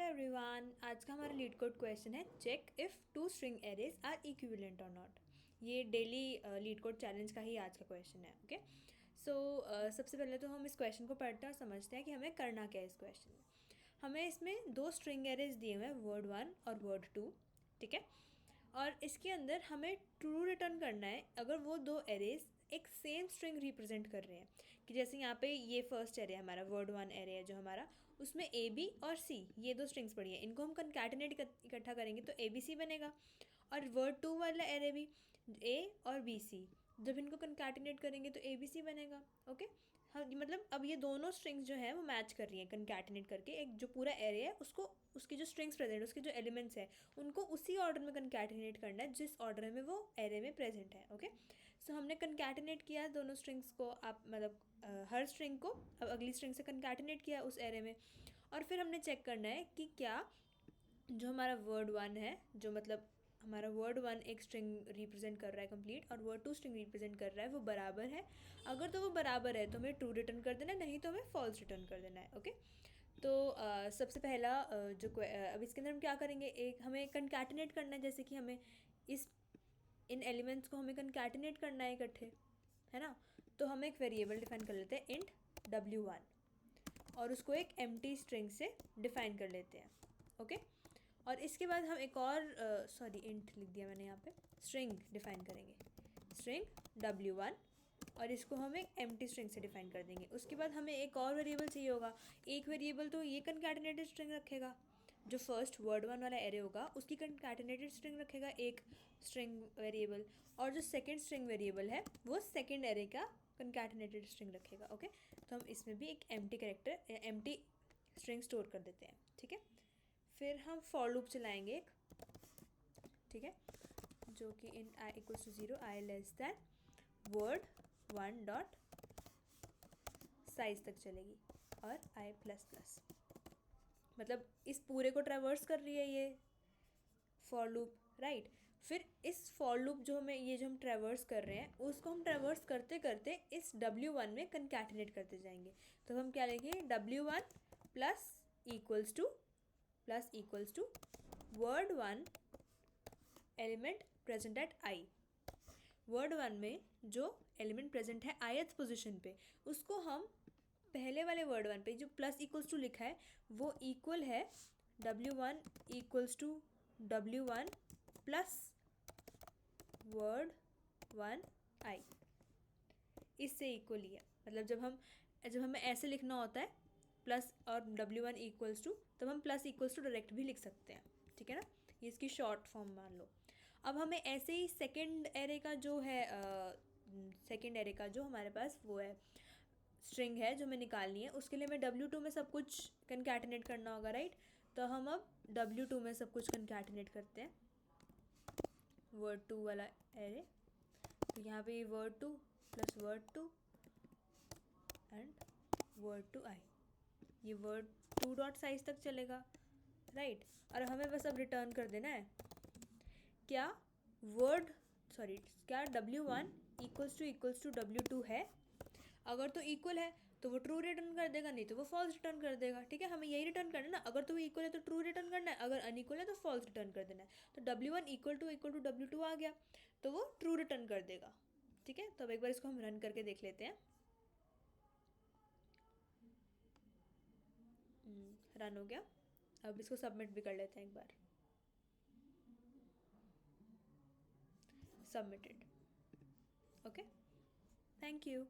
Everyone, आज का हमारा लीड कोड क्वेश्चन है check if two string arrays are equivalent और नॉट। ये डेली लीड कोड चैलेंज का ही आज का क्वेश्चन है। ओके, सो सबसे पहले तो हम इस क्वेश्चन को पढ़ते हैं और समझते हैं कि हमें करना क्या है इस क्वेश्चन में। हमें इसमें दो स्ट्रिंग एरेज दिए हुए हैं, वर्ड 1 और वर्ड 2। ठीक है, और इसके अंदर हमें ट्रू रिटर्न करना है अगर वो दो एरेज एक सेम स्ट्रिंग रिप्रेजेंट कर रहे हैं। कि जैसे यहाँ पे ये फर्स्ट एरे हमारा वर्ड 1 एरे है जो हमारा, उसमें ए बी और सी ये दो स्ट्रिंग्स पड़ी हैं, इनको हम कंकैटिनेट इकट्ठा करेंगे तो ए बी सी बनेगा। और वर्ड 2 वाला एरे भी ए और बी सी, जब इनको कंकैटिनेट करेंगे तो ए बी सी बनेगा। ओके, हाँ, मतलब अब ये दोनों स्ट्रिंग्स जो हैं वो मैच कर रही हैं कंकैटिनेट करके। एक जो पूरा एरे है उसको, उसकी जो स्ट्रिंग्स प्रेजेंट, उसके जो एलिमेंट्स हैं उनको उसी ऑर्डर में कंकैटिनेट करना है जिस ऑर्डर में वो एरे में प्रेजेंट है। ओके, सो हमने कंकैटिनेट किया दोनों स्ट्रिंग्स को, आप मतलब हर स्ट्रिंग को अब अगली स्ट्रिंग से कंकैटिनेट किया उस एरे में। और फिर हमने चेक करना है कि क्या जो हमारा वर्ड 1 है, जो मतलब हमारा वर्ड 1 एक स्ट्रिंग रिप्रेजेंट कर रहा है कंप्लीट और वर्ड 2 स्ट्रिंग रिप्रेजेंट कर रहा है, वो बराबर है। अगर तो वो बराबर है तो हमें ट्रू रिटर्न कर देना है, नहीं तो हमें फॉल्स रिटर्न कर देना है। ओके, तो सबसे पहला अब इसके अंदर हम क्या करेंगे, एक हमें कंकैटिनेट करना है। जैसे कि हमें इन एलिमेंट्स को हमें कंकैटिनेट करना है इकट्ठे, है ना। तो हम एक वेरिएबल डिफाइन कर लेते हैं इंट w1 और उसको एक एम्प्टी स्ट्रिंग से डिफाइन कर लेते हैं। ओके, और इसके बाद हम एक और इंट लिख दिया मैंने यहाँ पे, स्ट्रिंग डिफाइन करेंगे, स्ट्रिंग w1, और इसको हम एक एम्प्टी स्ट्रिंग से डिफाइन कर देंगे। उसके बाद हमें एक और वेरिएबल चाहिए होगा। एक वेरिएबल तो ये कंकैटिनेटेड स्ट्रिंग रखेगा, जो फर्स्ट वर्ड 1 वाला एरे होगा उसकी कंकैटिनेटेड स्ट्रिंग रखेगा एक स्ट्रिंग वेरिएबल, और जो सेकंड स्ट्रिंग वेरिएबल है वो सेकंड एरे का कंकैटिनेटेड स्ट्रिंग रखेगा। ओके, तो हम इसमें भी एक एम्प्टी स्ट्रिंग स्टोर कर देते हैं। ठीक है, फिर हम फॉर लूप चलाएंगे एक, ठीक है, जो कि int i equals to 0 i less than word 1 dot size तक चलेगी और आई प्लस प्लस, मतलब इस पूरे को ट्रैवर्स कर रही है ये फॉर लूप, राइट। फिर इस फॉर लूप जो हम ट्रैवर्स कर रहे हैं उसको हम ट्रैवर्स करते करते इस w1 में कंकैटिनेट करते जाएंगे। तो हम क्या लिखेंगे, w1 plus equals to word 1 element present at i. Word 1 में जो एलिमेंट प्रेजेंट है ith पोजिशन पे, उसको हम पहले वाले वर्ड 1 पे जो प्लस इक्वल्स टू लिखा है वो इक्वल है w1 equals to w1 plus word 1 i, इससे इक्वल ही है। मतलब जब हमें ऐसे लिखना होता है प्लस और w1 इक्वल्स टू, तब हम प्लस इक्वल्स टू डायरेक्ट भी लिख सकते हैं। ठीक है ना, ये इसकी शॉर्ट फॉर्म मान लो। अब हमें ऐसे ही सेकेंड एरे का जो हमारे पास वो है स्ट्रिंग है जो हमें निकालनी है, उसके लिए हमें w2 में सब कुछ कंकैटिनेट करना होगा, राइट। तो हम अब w2 में सब कुछ कंकैटिनेट करते हैं, वर्ड 2 वाला एरे। तो यहाँ पे word 2 plus word 2 and word 2 आई, ये वर्ड 2 डॉट साइज तक चलेगा, राइट। और हमें बस अब रिटर्न कर देना है क्या w1 इक्वल्स टू w2 है। अगर तो इक्वल है तो वो ट्रू रिटर्न कर देगा, नहीं तो वो फॉल्स रिटर्न कर देगा। ठीक है, हमें यही रिटर्न करना है ना, अगर तो वो इक्वल है तो ट्रू रिटर्न करना है, अगर अनइक्वल है तो फॉल्स रिटर्न कर देना है। तो w1 इक्वल टू w2 आ गया तो वो ट्रू रिटर्न कर देगा। ठीक है, तो अब एक बार इसको हम रन करके देख लेते हैं। रन हो गया। अब इसको सबमिट भी कर लेते हैं एक बार, सबमिटेड। Okay, thank you.